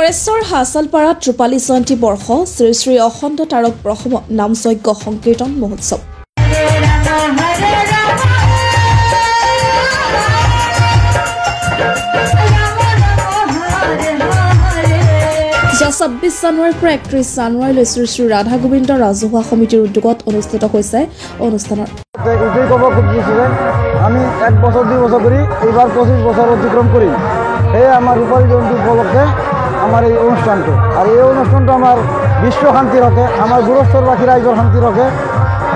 কোৰেশ্বৰ হাছালপাৰাত ৰূপালী জয়ন্তী বৰ্ষ শ্ৰী শ্ৰী অখণ্ড তাৰক ব্ৰহ্ম নামযজ্ঞ সংকীৰ্তন মহোৎসৱ। যোৱা ২৬ জানুৱাৰীৰ পৰা ৩১ জানুৱাৰীলৈ শ্ৰী শ্ৰী ৰাধা গোবিন্দ ৰাজহুৱা সমিতিৰ উদ্যোগত অনুষ্ঠিত হৈছে অনুষ্ঠানৰ। আমি ১ বছৰ ২ বছৰ কৰি এইবাৰ ২৫ বছৰ অতিক্ৰম কৰি সেয়ে আমাৰ ৰূপালী জয়ন্তী উপলক্ষে আমার এই অনুষ্ঠানটো আর এই অনুষ্ঠানটো আমার বিশ্ব শান্তি রক্ষে আমার গুরুস্তরবাসী রাইজর শান্তি রক্ষে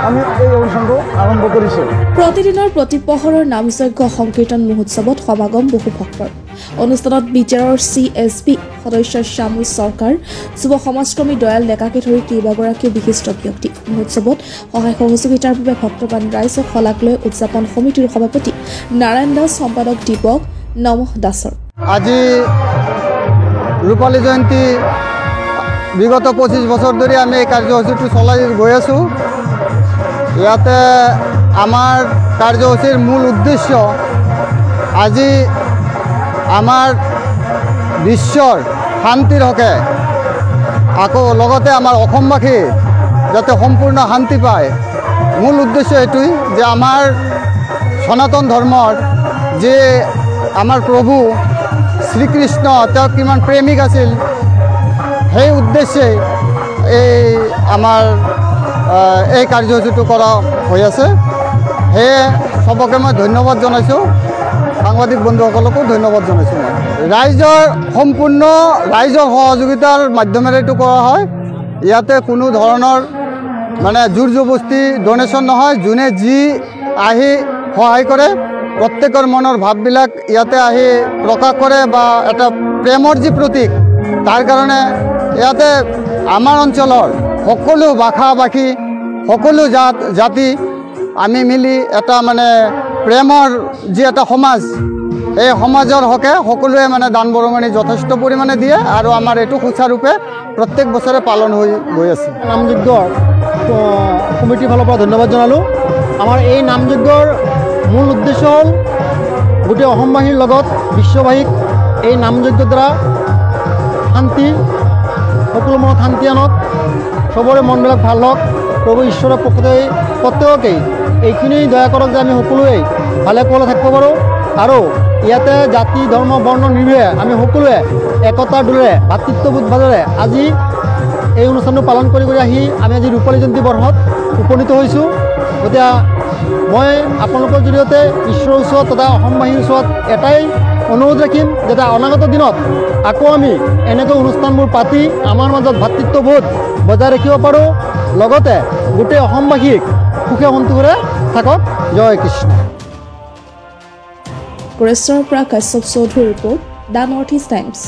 আমি এই অনুষ্ঠানটো আরম্ভ কৰিছোঁ। প্ৰতিদিনৰ প্ৰতিপহৰৰ নামযজ্ঞ সংকীৰ্তন মহোৎসৱত সমাগম বহু ভক্তৰ। অনুষ্ঠানত বিটিআৰৰ CSB সদস্য শ্যামল চৰকাৰ, যুৱ সমাজকৰ্মী দয়াল ডেকাকে ধৰি কেইবাগৰাকীও বিশিষ্ট ব্যক্তি। মহোৎসৱত সহায় সহযোগিতাৰ বাবে ভক্তবান ৰাইজক শলাগ লৈ উদযাপন সমিতিৰ সভাপতি নাৰায়ণ দাস, সম্পাদক দীপক নমঃ দাসৰ। আজি ৰূপালী জয়ন্তী বিগত ২৫ বছৰ ধৰি আমি এই কাৰ্যসূচীটো চলাই গৈ আছোঁ। ইয়াতে আমাৰ কাৰ্যসূচীৰ মূল উদ্দেশ্য আজি আমাৰ বিশ্বৰ শান্তিৰ হকে আকৌ লগতে আমাৰ অসমবাসী যাতে সম্পূৰ্ণ শান্তি পায়, মূল উদ্দেশ্য এইটোই যে আমাৰ সনাতন ধৰ্মৰ যে আমাৰ প্ৰভু শ্ৰীকৃষ্ণ তেওঁ কিমান প্ৰেমিক আছিল, সেই উদ্দেশ্যে এই আমাৰ এই কাৰ্যসূচীটো কৰা হৈ আছে। সেয়ে সবকে মই ধন্যবাদ জনাইছোঁ, সাংবাদিক বন্ধুসকলকো ধন্যবাদ জনাইছোঁ। ৰাইজৰ সম্পূৰ্ণ ৰাইজৰ সহযোগিতাৰ মাধ্যমেৰে এইটো কৰা হয়। ইয়াতে কোনো ধৰণৰ মানে জোৰ জবস্তি ডনেশ্যন নহয়। যোনে যি আহি সহায় কৰে, প্ৰত্যেকৰ মনৰ ভাৱবিলাক ইয়াতে আহি প্ৰকাশ কৰে বা এটা প্ৰেমৰ যি প্ৰতীক, তাৰ কাৰণে ইয়াতে আমাৰ অঞ্চলৰ সকলো ভাষা ভাষী সকলো জাতি আমি মিলি এটা মানে প্ৰেমৰ যি এটা সমাজ, এই সমাজৰ হকে সকলোৱে মানে দান বৰঙণি যথেষ্ট পৰিমাণে দিয়ে আৰু আমাৰ এইটো সুচাৰুৰূপে প্ৰত্যেক বছৰে পালন হৈ গৈ আছে। নামযজ্ঞ কমিটিৰ ফালৰ পৰা ধন্যবাদ জনালোঁ। আমাৰ এই নামযজ্ঞৰ মূল উদ্দেশ্য হ'ল গোটেই অসমবাসীৰ লগত বিশ্ববাসীক এই নামযজ্ঞৰ দ্বাৰা শান্তি, সকলো মনত শান্তি আনক, চবৰে মনবিলাক ভাল হওক, প্ৰভু ঈশ্বৰৰ প্ৰত্যেককেই এইখিনি দয়া কৰক যে আমি সকলোৱে ভালে কুশলে থাকিব পাৰোঁ আৰু ইয়াতে জাতি ধৰ্ম বৰ্ণ নিৰ্বিশেষে আমি সকলোৱে একতাৰ দোলেৰে ভাতৃত্ববোধভাৱেৰে আজি এই অনুষ্ঠানটো পালন কৰি আহি আমি আজি ৰূপালী জয়ন্তী বৰ্ষত উপনীত হৈছোঁ। গতিকে মই আপোনালোকৰ জৰিয়তে ঈশ্বৰৰ ওচৰত তথা অসমবাসীৰ ওচৰত এটাই অনুৰোধ ৰাখিম, যাতে অনাগত দিনত আকৌ আমি এনেকৈ অনুষ্ঠানবোৰ পাতি আমাৰ মাজত ভাতৃত্ববোধ বজাই ৰাখিব পাৰোঁ, লগতে গোটেই অসমবাসীক সুখে সন্তোষেৰে থাকক। জয় কৃষ্ণ। কোৰেশ্বৰৰ পৰা কাশ্যপ চৌধুৰীৰ report, the north east times.